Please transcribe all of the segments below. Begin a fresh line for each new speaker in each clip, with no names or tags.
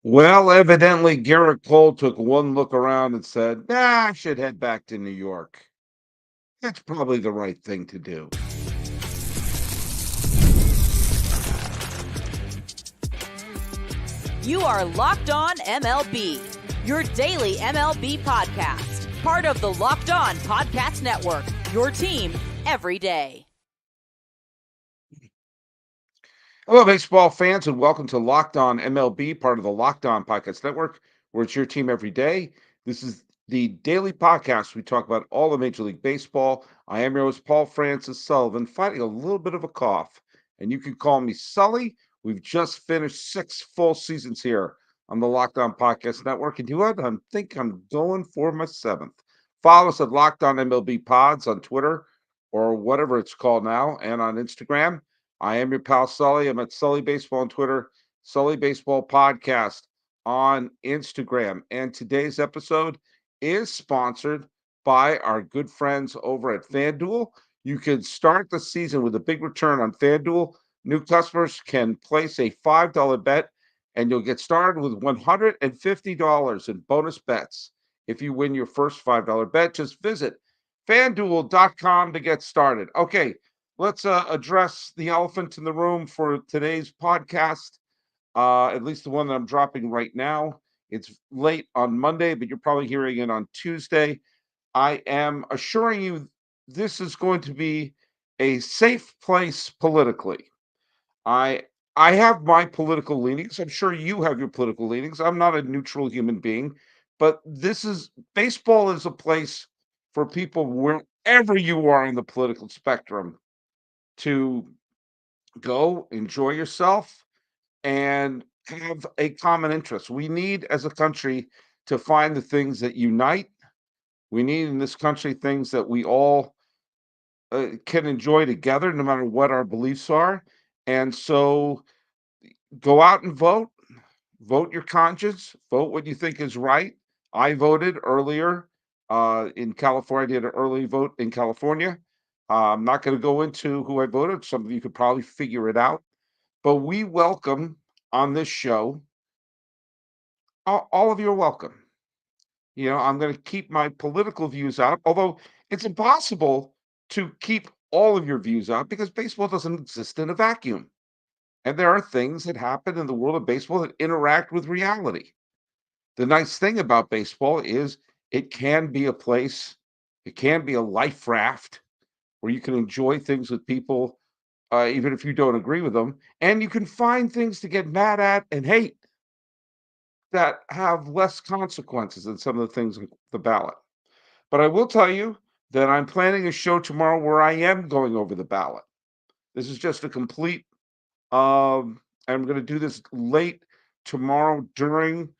Well, evidently, Gerrit Cole took one look around and said, "Nah, I should head back to New York." That's probably the right thing to do.
You are Locked On MLB, your daily MLB podcast. Part of the Locked On Podcast Network, your team every day.
Hello, baseball fans, and welcome to Locked On MLB, part of the Locked On Podcast Network, where it's your team every day. This is the daily podcast. We talk about all of Major League Baseball. I am your host, Paul Francis Sullivan, fighting a little bit of a cough, and you can call me Sully. We've just finished 6 full seasons here on the Locked On Podcast Network, and you know what? I think I'm going for my seventh. Follow us at Locked On MLB Pods on Twitter or whatever it's called now, and on Instagram. I am your pal Sully. I'm at Sully Baseball on Twitter, Sully Baseball Podcast on Instagram. And today's episode is sponsored by our good friends over at FanDuel. You can start the season with a big return on FanDuel. New customers can place a $5 bet, and you'll get started with $150 in bonus bets if you win your first $5 bet. Just visit fanduel.com to get started. Okay, let's address the elephant in the room for today's podcast, at least the one that I'm dropping right now. It's late on Monday, but you're probably hearing it on Tuesday. I am assuring you this is going to be a safe place politically. I I have my political leanings. I'm sure you have your political leanings. I'm not a neutral human being, but this is baseball is a place for people wherever you are in the political spectrum to go enjoy yourself and have a common interest. We need as a country to find the things that unite. We need in this country things that we all can enjoy together, no matter what our beliefs are. And so go out and vote. Vote your conscience. Vote what you think is right. I voted earlier in California. I did an early vote in California. I'm not going to go into who I voted. Some of you could probably figure it out. But we welcome on this show, all of you are welcome. You know, I'm going to keep my political views out, although it's impossible to keep all of your views out because baseball doesn't exist in a vacuum. And there are things that happen in the world of baseball that interact with reality. The nice thing about baseball is it can be a place, it can be a life raft where you can enjoy things with people, even if you don't agree with them. And you can find things to get mad at and hate that have less consequences than some of the things on the ballot. But I will tell you that I'm planning a show tomorrow where I am going over the ballot. This is just a complete, I'm going to do this late tomorrow during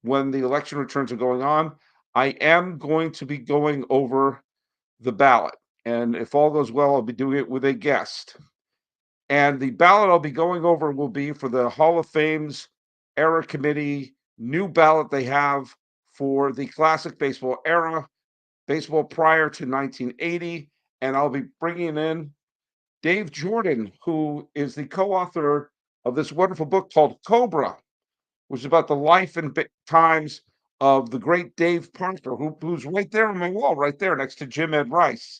when the election returns are going on. I am going to be going over the ballot. And if all goes well, I'll be doing it with a guest. And the ballot I'll be going over will be for the Hall of Fame's era committee new ballot they have for the classic baseball era, baseball prior to 1980. And I'll be bringing in Dave Jordan, who is the co author of this wonderful book called Cobra, which is about the life and times of the great Dave Parker, who's right there on my wall, right there next to Jim Ed Rice.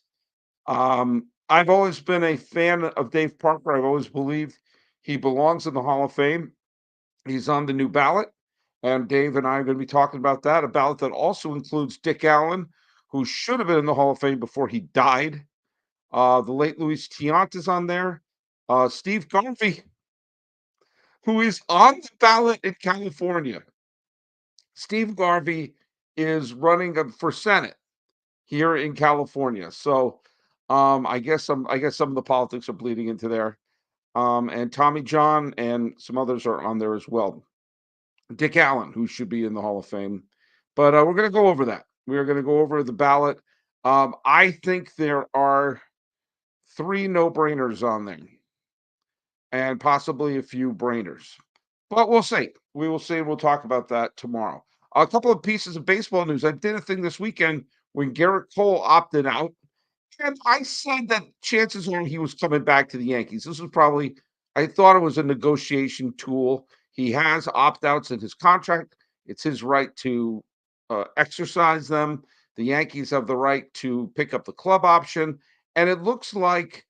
I've always been a fan of Dave Parker. I've always believed he belongs in the Hall of Fame. He's on the new ballot, and Dave and I are going to be talking about that. A ballot that also includes Dick Allen, who should have been in the Hall of Fame before he died. The late Luis Tiant is on there. Steve Garvey, who is on the ballot in California. Steve Garvey is running for Senate here in California. So I guess some of the politics are bleeding into there. And Tommy John and some others are on there as well. Dick Allen, who should be in the Hall of Fame. But we're going to go over that. We are going to go over the ballot. I think there are 3 no-brainers on there and possibly a few brainers. But we'll see. We will see. We'll talk about that tomorrow. A couple of pieces of baseball news. I did a thing this weekend when Gerrit Cole opted out. And I said that chances are he was coming back to the Yankees. This was probably, I thought it was a negotiation tool. He has opt-outs in his contract. It's his right to exercise them. The Yankees have the right to pick up the club option. And it looks like,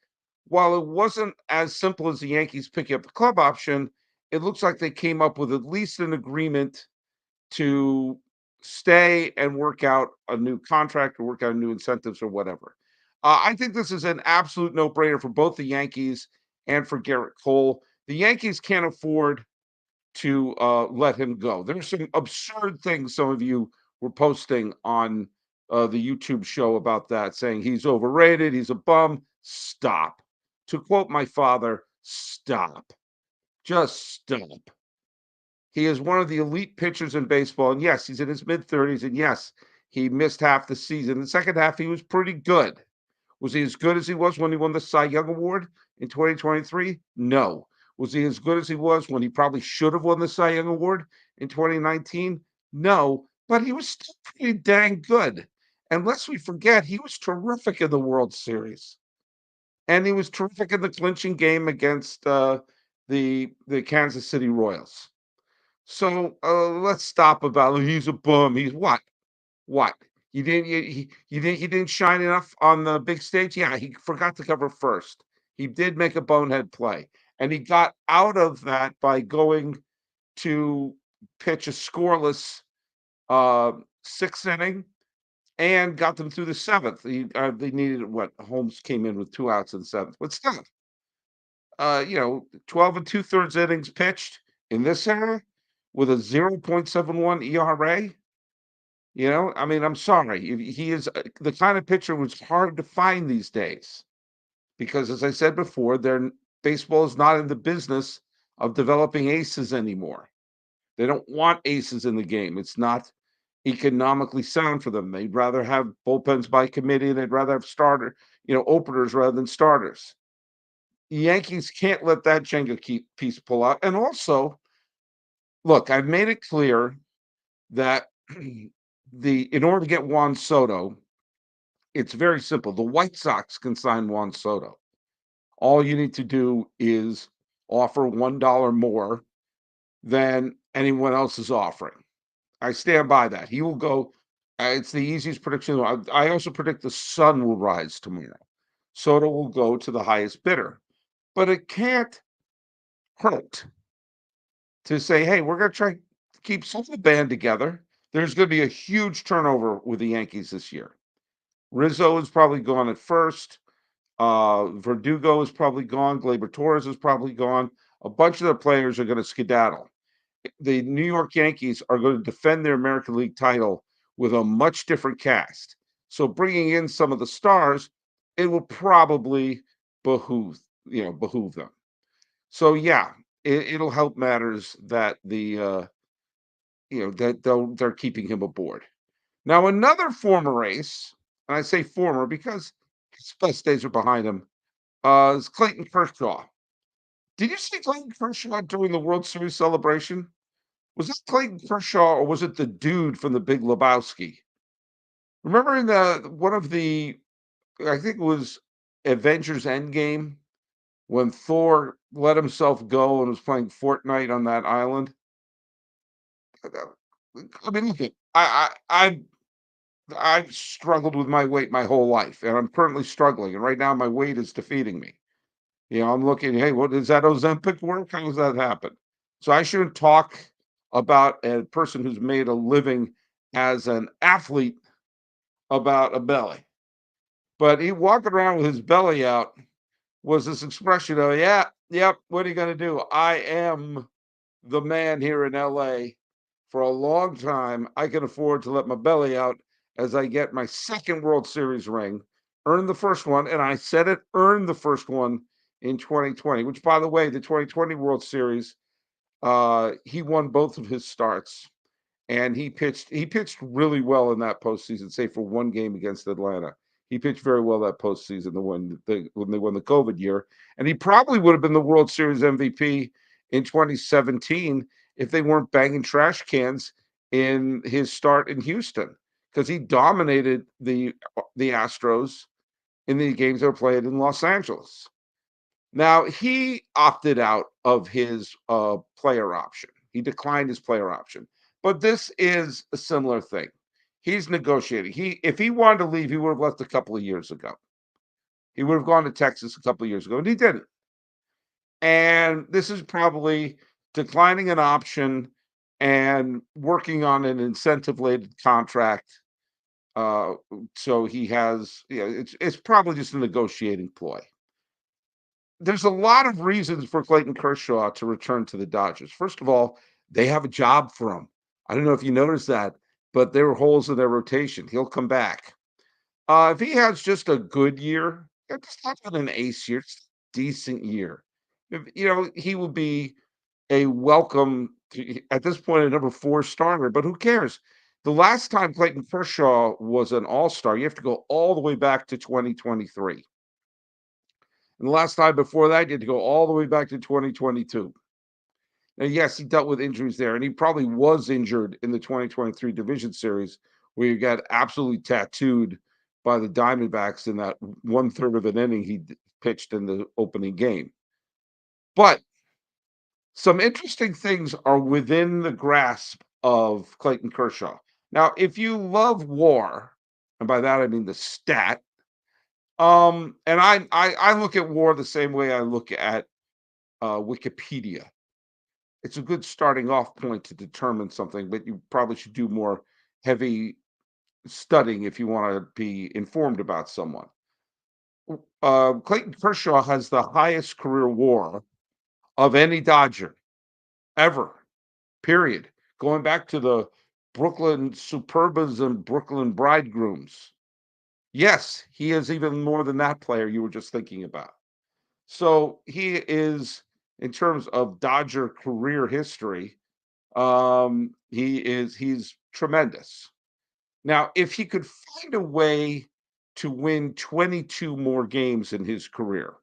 while it wasn't as simple as the Yankees picking up the club option, it looks like they came up with at least an agreement to stay and work out a new contract or work out new incentives or whatever. I think this is an absolute no-brainer for both the Yankees and for Gerrit Cole. The Yankees can't afford to let him go. There's some absurd things some of you were posting on the YouTube show about that, saying he's overrated, he's a bum. Stop. To quote my father, stop. Just stop. He is one of the elite pitchers in baseball. And yes, he's in his mid 30s. And yes, he missed half the season. The second half, he was pretty good. Was he as good as he was when he won the Cy Young Award in 2023? No. Was he as good as he was when he probably should have won the Cy Young Award in 2019? No. But he was still pretty dang good. And lest we forget, he was terrific in the World Series. And he was terrific in the clinching game against the Kansas City Royals. So let's stop about he's a bum. He's what? What? You didn't shine enough on the big stage? Yeah, he forgot to cover first. He did make a bonehead play. And he got out of that by going to pitch a scoreless sixth inning and got them through the seventh. They needed what? Holmes came in with 2 outs in the seventh. But still, 12 and 2/3 innings pitched in this era with a 0.71 ERA. I mean, I'm sorry. He is the kind of pitcher was hard to find these days because, as I said before, baseball is not in the business of developing aces anymore. They don't want aces in the game. It's not economically sound for them. They'd rather have bullpens by committee. They'd rather have openers rather than starters. The Yankees can't let that Jenga piece pull out. And also, look, I've made it clear that in order to get Juan Soto, it's very simple. The White Sox can sign Juan Soto. All you need to do is offer $1 more than anyone else is offering. I stand by that. He will go. It's the easiest prediction. I also predict the sun will rise tomorrow. Soto will go to the highest bidder. But it can't hurt to say, hey, we're going to try to keep some of the band together. There's going to be a huge turnover with the Yankees this year. Rizzo is probably gone at first. Verdugo is probably gone. Gleyber Torres is probably gone. A bunch of the players are going to skedaddle. The New York Yankees are going to defend their American League title with a much different cast. So bringing in some of the stars, it will probably behoove them. So yeah, it'll help matters that they're keeping him aboard. Now another former race, and I say former because his best days are behind him, is Clayton Kershaw. Did you see Clayton Kershaw during the World Series celebration? Was that Clayton Kershaw or was it the dude from the Big Lebowski? Remember in one of the, I think it was Avengers Endgame, when Thor let himself go and was playing Fortnite on that island? I mean, look, I've struggled with my weight my whole life, and I'm currently struggling. And right now, my weight is defeating me. I'm looking. Hey, what is that Ozempic work? How does that happen? So I shouldn't talk about a person who's made a living as an athlete about a belly. But he walking around with his belly out was this expression of, yeah, yep, what are you going to do? I am the man here in LA for a long time. I can afford to let my belly out as I get my second World Series ring, earn the first one, and I said it, earned the first one in 2020, which, by the way, the 2020 World Series, he won both of his starts, and he pitched really well in that postseason, save for one game against Atlanta. He pitched very well that postseason, when they won the COVID year, and he probably would have been the World Series MVP in 2017 if they weren't banging trash cans in his start in Houston, because he dominated the Astros in the games that were played in Los Angeles. Now, he opted out of his player option. He declined his player option. But this is a similar thing. He's negotiating. If he wanted to leave, he would have left a couple of years ago. He would have gone to Texas a couple of years ago, and he didn't. And this is probably declining an option and working on an incentive-laden contract. So he has, it's probably just a negotiating ploy. There's a lot of reasons for Clayton Kershaw to return to the Dodgers. First of all, they have a job for him. I don't know if you noticed that, but there were holes in their rotation. He'll come back. If he has just a good year, just have an ace year, just a decent year. He will be a welcome at this point a number 4 starter. But who cares? The last time Clayton Kershaw was an all-star, you have to go all the way back to 2023. And the last time before that, you had to go all the way back to 2022. Now, yes, he dealt with injuries there, and he probably was injured in the 2023 Division Series, where he got absolutely tattooed by the Diamondbacks in that 1/3 of an inning he pitched in the opening game. But some interesting things are within the grasp of Clayton Kershaw. Now, if you love WAR, and by that I mean the stat, and I look at WAR the same way I look at Wikipedia. It's a good starting off point to determine something, but you probably should do more heavy studying if you want to be informed about someone. Clayton Kershaw has the highest career WAR of any Dodger ever, period. Going back to the Brooklyn Superbas and Brooklyn Bridegrooms. Yes, he is even more than that player you were just thinking about. So he is, in terms of Dodger career history, he's tremendous. Now, if he could find a way to win 22 more games in his career,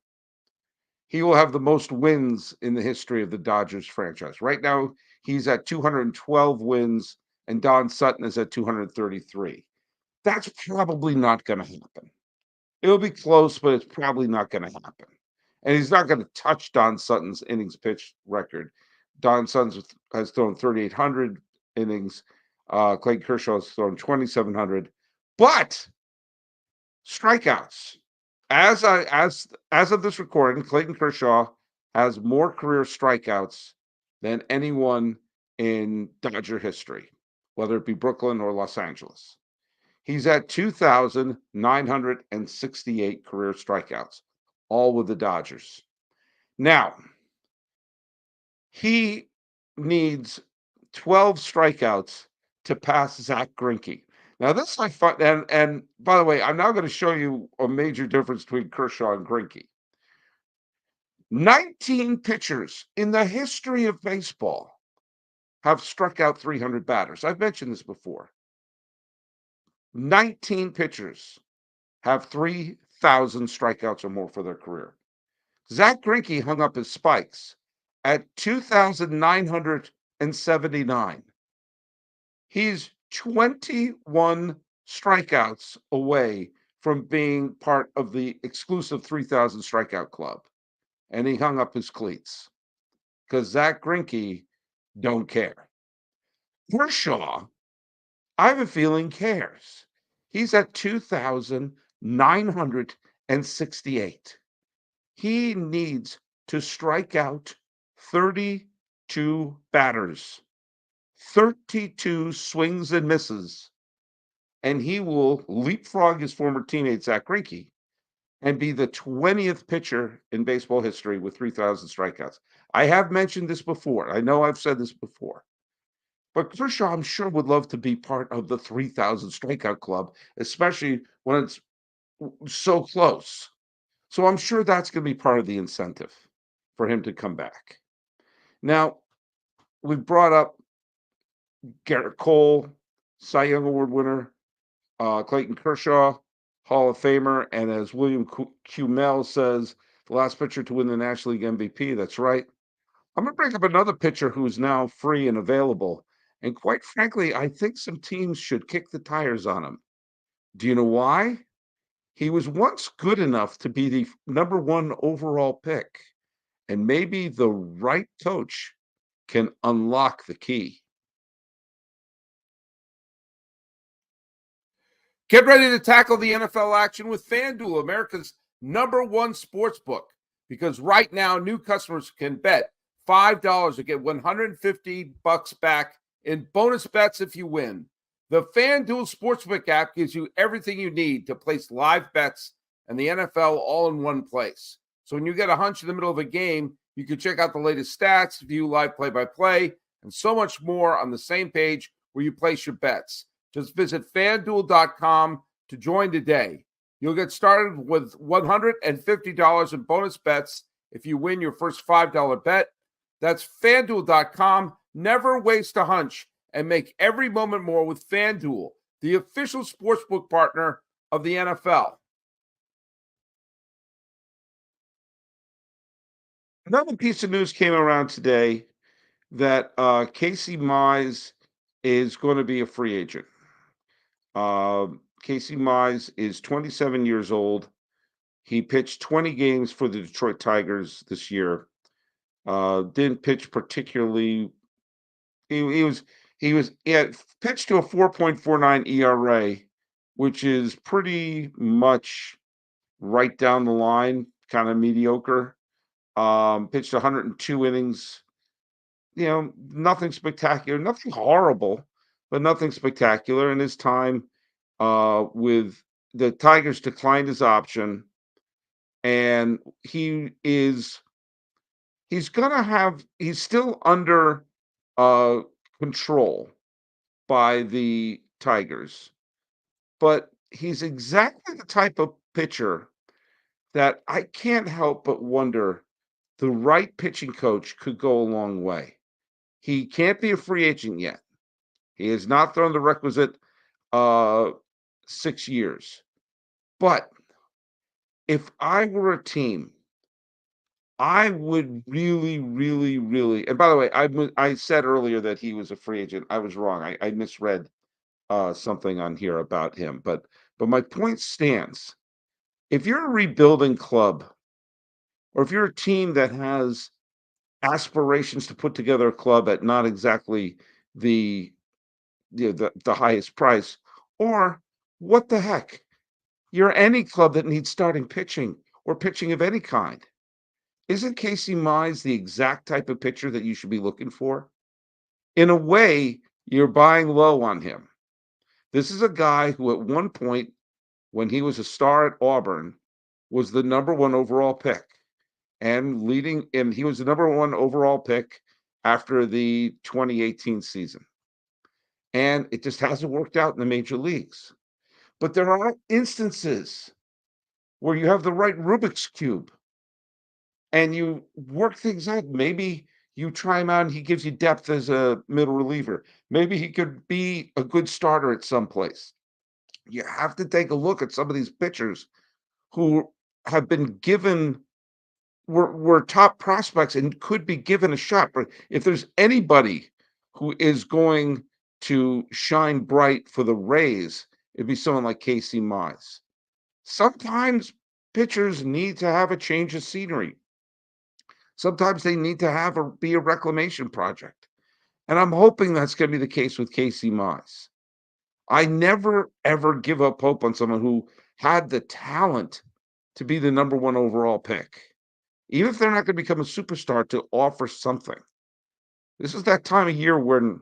he will have the most wins in the history of the Dodgers franchise. Right now, he's at 212 wins, and Don Sutton is at 233. That's probably not going to happen. It'll be close, but it's probably not going to happen. And he's not going to touch Don Sutton's innings pitched record. Don Sutton has thrown 3,800 innings. Clayton Kershaw has thrown 2,700. But strikeouts. As of this recording, Clayton Kershaw has more career strikeouts than anyone in Dodger history, whether it be Brooklyn or Los Angeles. He's at 2,968 career strikeouts, all with the Dodgers. Now, he needs 12 strikeouts to pass Zach Greinke. Now, this I find, and by the way, I'm now going to show you a major difference between Kershaw and Greinke. 19 pitchers in the history of baseball have struck out 300 batters. I've mentioned this before. 19 pitchers have 3,000 strikeouts or more for their career. Zach Greinke hung up his spikes at 2,979. He's 21 strikeouts away from being part of the exclusive 3,000 strikeout club. And he hung up his cleats because Zach Greinke don't care. Kershaw, I have a feeling, cares. He's at 2,968. He needs to strike out 32 batters, 32 swings and misses, and he will leapfrog his former teammate Zach Greinke and be the 20th pitcher in baseball history with 3,000 strikeouts. I have mentioned this before. I know I've said this before. But Kershaw, I'm sure, would love to be part of the 3,000 strikeout club, especially when it's so close. So I'm sure that's going to be part of the incentive for him to come back. Now, we've brought up Gerrit Cole, Cy Young Award winner, Clayton Kershaw, Hall of Famer, and as William Cumell says, the last pitcher to win the National League MVP. That's right. I'm going to bring up another pitcher who's now free and available. And quite frankly, I think some teams should kick the tires on him. Do you know why? He was once good enough to be the number 1 overall pick. And maybe the right coach can unlock the key.
Get ready to tackle the NFL action with FanDuel, America's #1 sports book. Because right now, new customers can bet $5 to get $150 back in bonus bets if you win. The FanDuel Sportsbook app gives you everything you need to place live bets and the NFL all in one place. So when you get a hunch in the middle of a game, you can check out the latest stats, view live play-by-play, and so much more on the same page where you place your bets. Just visit FanDuel.com to join today. You'll get started with $150 in bonus bets if you win your first $5 bet. That's FanDuel.com. Never waste a hunch and make every moment more with FanDuel, the official sportsbook partner of the NFL.
Another piece of news came around today that Casey Mize is going to be a free agent. Casey Mize is 27 years old. He pitched 20 games for the Detroit Tigers this year. Didn't pitch particularly. He had pitched to a 4.49 ERA, which is pretty much right down the line, kind of mediocre. Pitched 102 innings. Nothing spectacular, nothing horrible, but nothing spectacular. In his time with the Tigers declined his option, and he's still under control by the Tigers, but he's exactly the type of pitcher that I can't help but wonder the right pitching coach could go a long way. He can't be a free agent yet. He has not thrown the requisite 6 years. But if I were a team, I would really, really, really. And by the way, I said earlier that he was a free agent. I was wrong. I misread something on here about him. But my point stands. If you're a rebuilding club, or if you're a team that has aspirations to put together a club at not exactly the the highest price, or what the heck, you're any club that needs starting pitching or pitching of any kind. Isn't Casey Mize the exact type of pitcher that you should be looking for? In a way, you're buying low on him. This is a guy who at one point, when he was a star at Auburn, was the #1 overall pick. And he was the #1 overall pick after the 2018 season. And it just hasn't worked out in the major leagues. But there are instances where you have the right Rubik's Cube and you work things out. Maybe you try him out and he gives you depth as a middle reliever. Maybe he could be a good starter at some place. You have to take a look at some of these pitchers who have been given were top prospects and could be given a shot. But if there's anybody who is going to shine bright for the Rays, it'd be someone like Casey Mize. Sometimes pitchers need to have a change of scenery. Sometimes they need to be a reclamation project. And I'm hoping that's going to be the case with Casey Mize. I never, ever give up hope on someone who had the talent to be the #1 overall pick. Even if they're not going to become a superstar, to offer something. This is that time of year when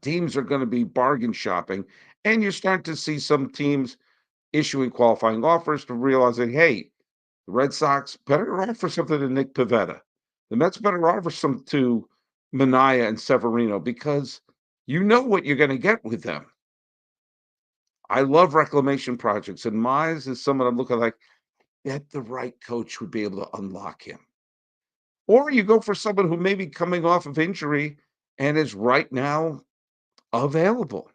teams are going to be bargain shopping, and you're starting to see some teams issuing qualifying offers to realizing, hey, the Red Sox better offer something to Nick Pivetta. The Mets better offer some to Manaea and Severino, because you know what you're going to get with them. I love reclamation projects, and Mize is someone I'm looking like, bet the right coach would be able to unlock him. Or you go for someone who may be coming off of injury and is right now available.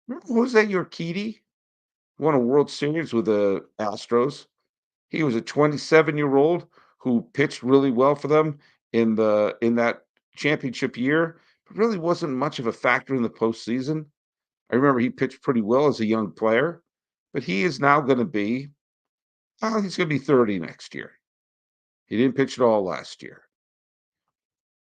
Remember Jose Urquidy won a World Series with the Astros? He was a 27-year-old who pitched really well for them in that championship year, but really wasn't much of a factor in the postseason. I remember he pitched pretty well as a young player, but he is now going to be, he's going to be 30 next year. He didn't pitch at all last year.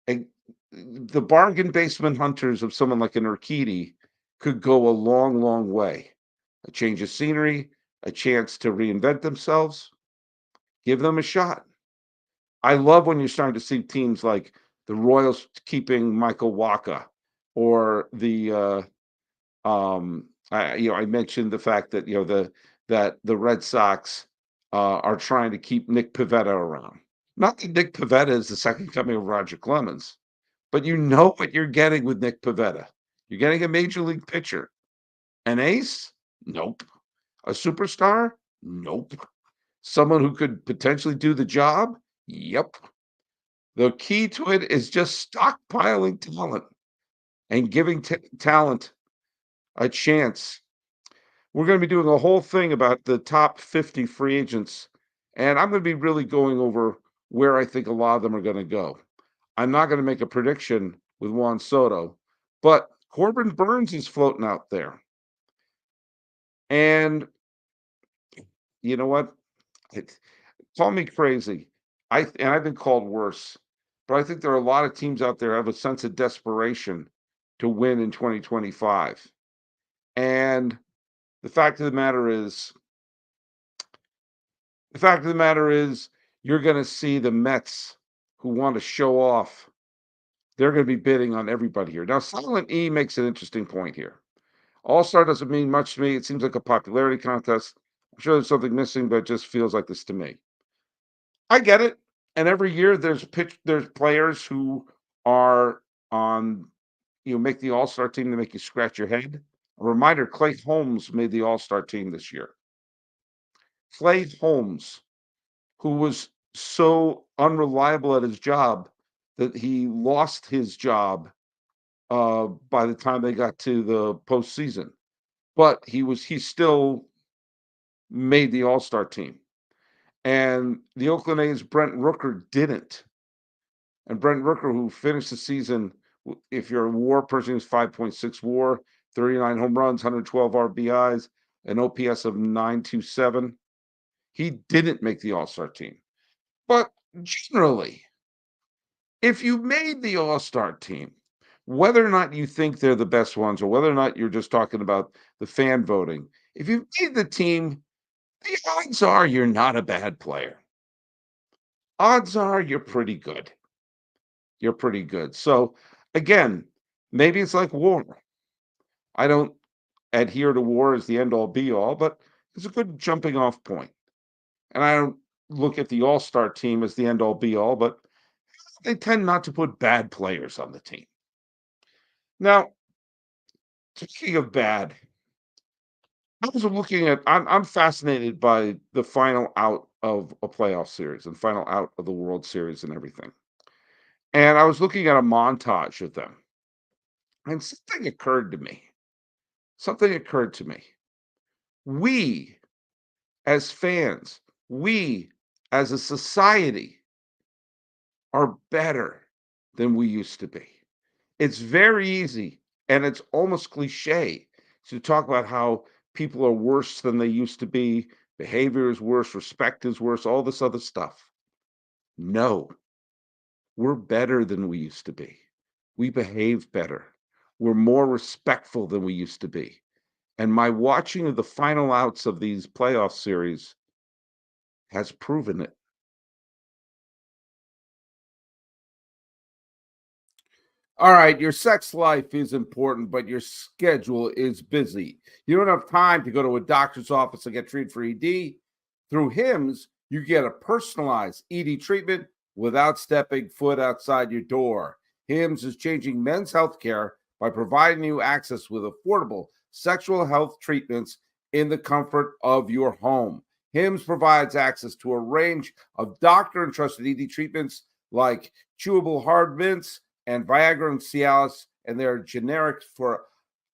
And the bargain basement hunters of someone like an Urquidy could go a long, long way. A change of scenery, a chance to reinvent themselves, give them a shot. I love when you're starting to see teams like the Royals keeping Michael Wacha, or I mentioned the fact that the Red Sox are trying to keep Nick Pivetta around. Not that Nick Pivetta is the second coming of Roger Clemens, but you know what you're getting with Nick Pivetta. You're getting a major league pitcher. An ace? Nope. A superstar? Nope. Someone who could potentially do the job? Yep. The key to it is just stockpiling talent and giving talent a chance. We're going to be doing a whole thing about the top 50 free agents, and I'm going to be really going over where I think a lot of them are going to go. I'm not going to make a prediction with Juan Soto, but Corbin Burns is floating out there. And you know what? Call me crazy. I've been called worse, but I think there are a lot of teams out there have a sense of desperation to win in 2025. And the fact of the matter is, you're going to see the Mets who want to show off. They're going to be bidding on everybody here. Now, Silent E makes an interesting point here. All-Star doesn't mean much to me. It seems like a popularity contest. I'm sure there's something missing, but it just feels like this to me. I get it. And every year there's players who are on, make the All-Star team to make you scratch your head. A reminder, Clay Holmes made the All-Star team this year. Clay Holmes, who was so unreliable at his job that he lost his job by the time they got to the postseason. But he still made the All-Star team. And the Oakland A's Brent Rooker didn't. And Brent Rooker, who finished the season, if you're a WAR person, is 5.6 WAR, 39 home runs, 112 RBIs, an OPS of 927. He didn't make the All-Star team. But generally, if you made the All-Star team, whether or not you think they're the best ones, or whether or not you're just talking about the fan voting, if you made the team, the odds are you're not a bad player. Odds are you're pretty good. You're pretty good. So, again, maybe it's like WAR. I don't adhere to WAR as the end-all, be-all, but it's a good jumping-off point. And I don't look at the All-Star team as the end-all, be-all, but they tend not to put bad players on the team. Now, speaking of bad, I'm fascinated by the final out of a playoff series and final out of the World Series and everything. And I was looking at a montage of them, and something occurred to me. We, as fans, we, as a society, are better than we used to be. It's very easy, and it's almost cliche to talk about how people are worse than they used to be, behavior is worse, respect is worse, all this other stuff. No, we're better than we used to be. We behave better. We're more respectful than we used to be. And my watching of the final outs of these playoff series has proven it.
All right, your sex life is important, but your schedule is busy. You don't have time to go to a doctor's office and get treated for ED. Through HIMSHims, you get a personalized ED treatment without stepping foot outside your door. HIMSHims is changing men's health care by providing you access with affordable sexual health treatments in the comfort of your home. HIMSHims provides access to a range of doctor-entrusted ED treatments like chewable hard mints and Viagra and Cialis, and they're generic for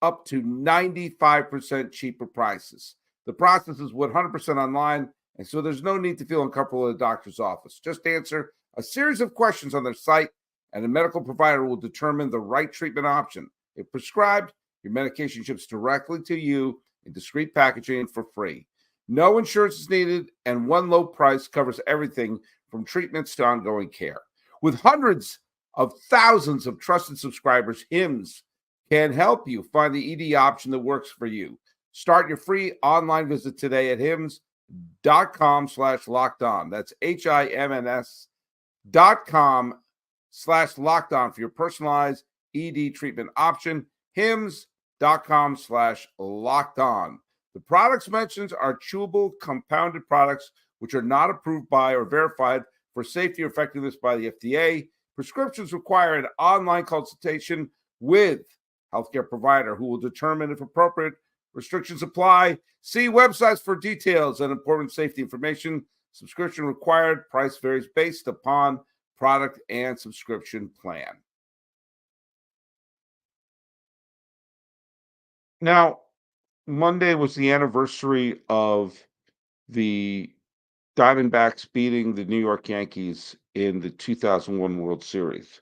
up to 95% cheaper prices. The process is 100% online, and so there's no need to feel uncomfortable at a doctor's office. Just answer a series of questions on their site, and a medical provider will determine the right treatment option. If prescribed, your medication ships directly to you in discreet packaging for free. No insurance is needed, and one low price covers everything from treatments to ongoing care. With hundreds of thousands of trusted subscribers, HIMSHims can help you find the ED option that works for you. Start your free online visit today at HIMS.com/lockedon. That's HIMS.com/lockedon for your personalized ED treatment option. HIMS.com/lockedon. The products mentioned are chewable compounded products which are not approved by or verified for safety or effectiveness by the FDA. Prescriptions require an online consultation with healthcare provider who will determine if appropriate. Restrictions apply. See websites for details and important safety information. Subscription required. Price varies based upon product and subscription plan.
Now, Monday was the anniversary of the Diamondbacks beating the New York Yankees in the 2001 World Series.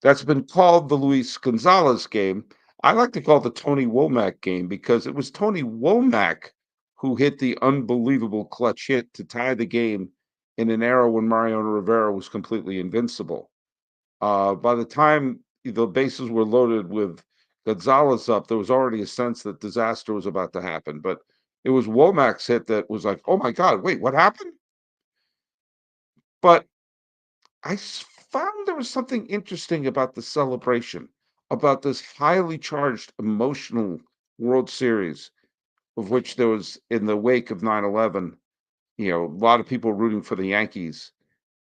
That's been called the Luis Gonzalez game. I like to call it the Tony Womack game because it was Tony Womack who hit the unbelievable clutch hit to tie the game in an era when Mariano Rivera was completely invincible. By the time the bases were loaded with Gonzalez up, there was already a sense that disaster was about to happen. But it was Womack's hit that was like, oh my God, wait, what happened? But found there was something interesting about the celebration, about this highly charged, emotional World Series, of which there was in the wake of 9/11, a lot of people rooting for the Yankees,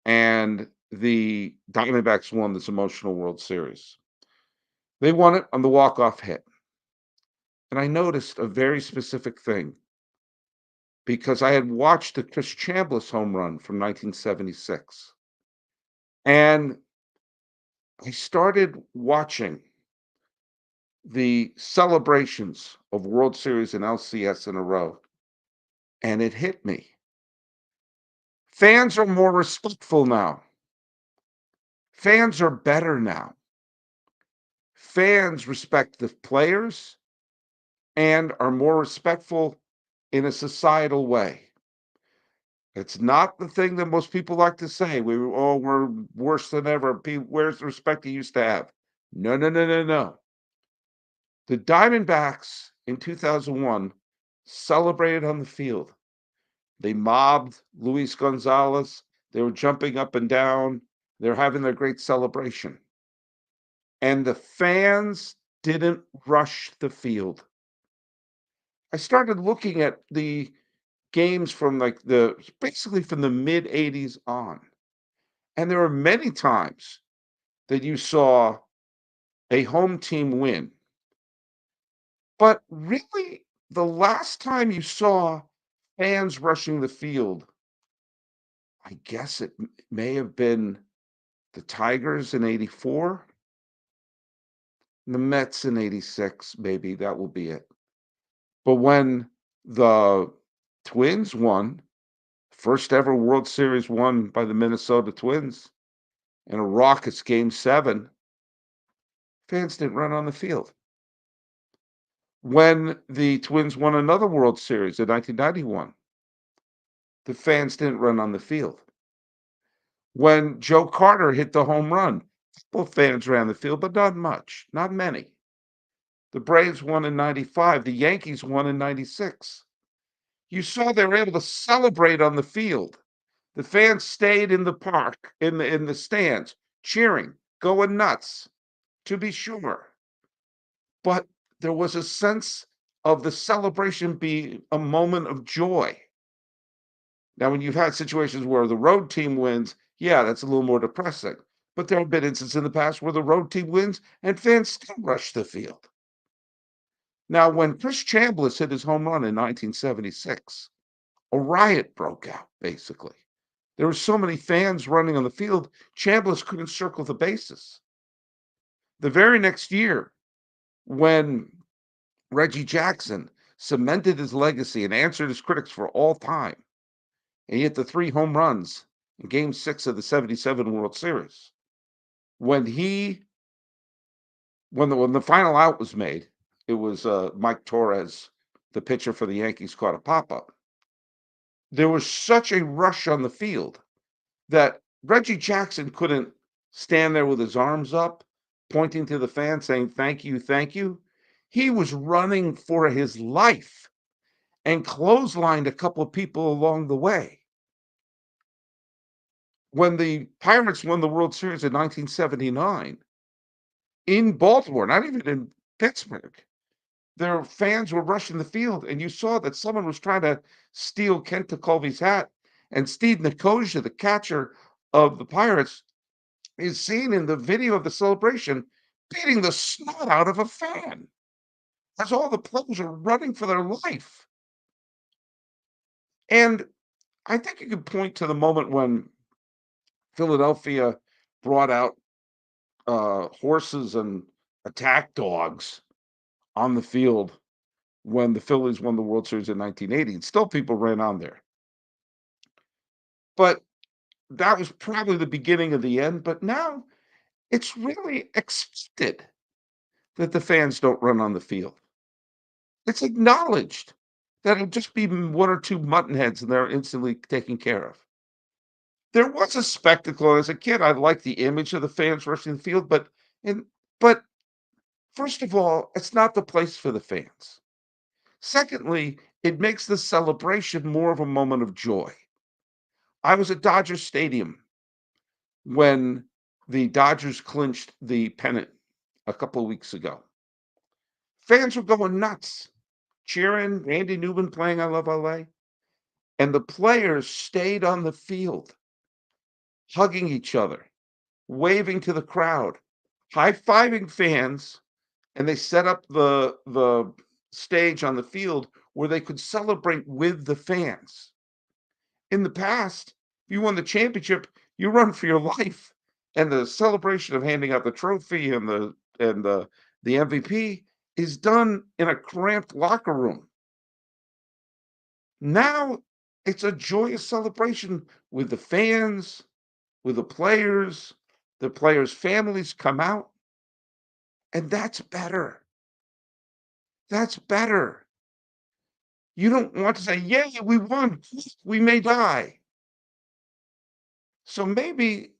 and the Diamondbacks won this emotional World Series. They won it on the walk-off hit. And I noticed a very specific thing because I had watched the Chris Chambliss home run from 1976. And I started watching the celebrations of World Series and LCS in a row, and it hit me. Fans are more respectful now. Fans are better now. Fans respect the players and are more respectful in a societal way. It's not the thing that most people like to say. We're worse than ever. Where's the respect you used to have? No, no, no, no, no. The Diamondbacks in 2001 celebrated on the field. They mobbed Luis Gonzalez. They were jumping up and down. They're having their great celebration. And the fans didn't rush the field. I started looking at the games from basically from the mid 80s on. And there were many times that you saw a home team win. But really, the last time you saw fans rushing the field, I guess it may have been the Tigers in 84, the Mets in 86, maybe that will be it. But when the Twins won, first ever World Series won by the Minnesota Twins in a raucous Game 7, fans didn't run on the field. When the Twins won another World Series in 1991, the fans didn't run on the field. When Joe Carter hit the home run, both fans ran the field, but not much, not many. The Braves won in 95. The Yankees won in 96. You saw they were able to celebrate on the field. The fans stayed in the park, in the stands, cheering, going nuts, to be sure. But there was a sense of the celebration being a moment of joy. Now, when you've had situations where the road team wins, yeah, that's a little more depressing. But there have been instances in the past where the road team wins and fans still rush the field. Now, when Chris Chambliss hit his home run in 1976, a riot broke out, basically. There were so many fans running on the field, Chambliss couldn't circle the bases. The very next year, when Reggie Jackson cemented his legacy and answered his critics for all time, and he hit the 3 home runs in Game 6 of the 77 World Series. When the final out was made, it was Mike Torres, the pitcher for the Yankees, caught a pop-up. There was such a rush on the field that Reggie Jackson couldn't stand there with his arms up, pointing to the fans saying, "Thank you, thank you." He was running for his life and clotheslined a couple of people along the way. When the Pirates won the World Series in 1979 in Baltimore, not even in Pittsburgh, their fans were rushing the field, and you saw that someone was trying to steal Kent Tekulve's hat, and Steve Nicosia, the catcher of the Pirates, is seen in the video of the celebration beating the snot out of a fan as all the players are running for their life. And I think you could point to the moment when Philadelphia brought out horses and attack dogs on the field when the Phillies won the World Series in 1980. And still people ran on there. But that was probably the beginning of the end. But now it's really expected that the fans don't run on the field. It's acknowledged that it'll just be one or two mutton heads and they're instantly taken care of. There was a spectacle as a kid. I liked the image of the fans rushing the field, but first of all, it's not the place for the fans. Secondly, it makes the celebration more of a moment of joy. I was at Dodger Stadium when the Dodgers clinched the pennant a couple of weeks ago. Fans were going nuts, cheering, Randy Newman playing I Love LA, and the players stayed on the field, hugging each other, waving to the crowd, high-fiving fans, and they set up the stage on the field where they could celebrate with the fans. In the past, if you won the championship, you run for your life, and the celebration of handing out the trophy and the MVP is done in a cramped locker room. Now it's a joyous celebration with the fans, with the players families come out, and that's better. That's better. You don't want to say, "Yay, we won. We may die." So maybe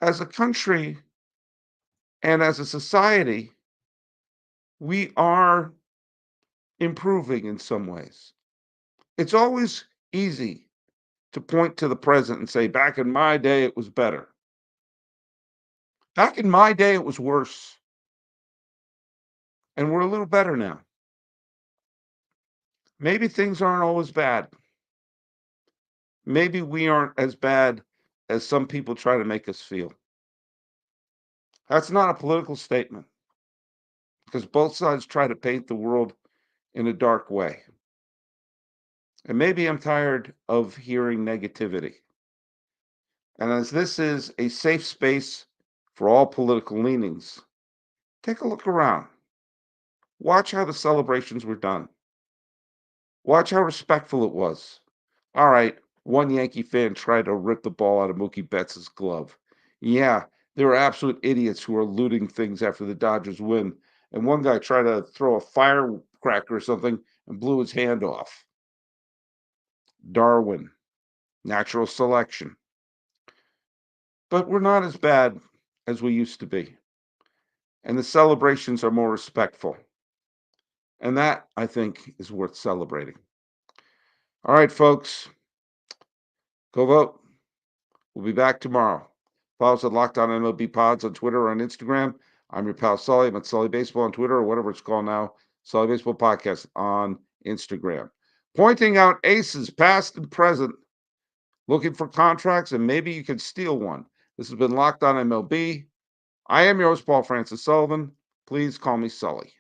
as a country and as a society, we are improving in some ways. It's always easy to point to the present and say, "Back in my day, it was better." Back in my day, it was worse. And we're a little better now. Maybe things aren't always bad. Maybe we aren't as bad as some people try to make us feel. That's not a political statement because both sides try to paint the world in a dark way. And maybe I'm tired of hearing negativity. And as this is a safe space for all political leanings, take a look around. Watch how the celebrations were done. Watch how respectful it was. All right, one Yankee fan tried to rip the ball out of Mookie Betts' glove. Yeah, there were absolute idiots who were looting things after the Dodgers win. And one guy tried to throw a firecracker or something and blew his hand off. Darwin, natural selection. But we're not as bad as we used to be. And the celebrations are more respectful. And that, I think, is worth celebrating. All right, folks, go vote. We'll be back tomorrow. Follow us at Locked On MLB Pods on Twitter or on Instagram. I'm your pal Sully. I'm at Sully Baseball on Twitter or whatever it's called now. Sully Baseball Podcast on Instagram. Pointing out aces, past and present, looking for contracts, and maybe you can steal one. This has been Locked On MLB. I am your host, Paul Francis Sullivan. Please call me Sully.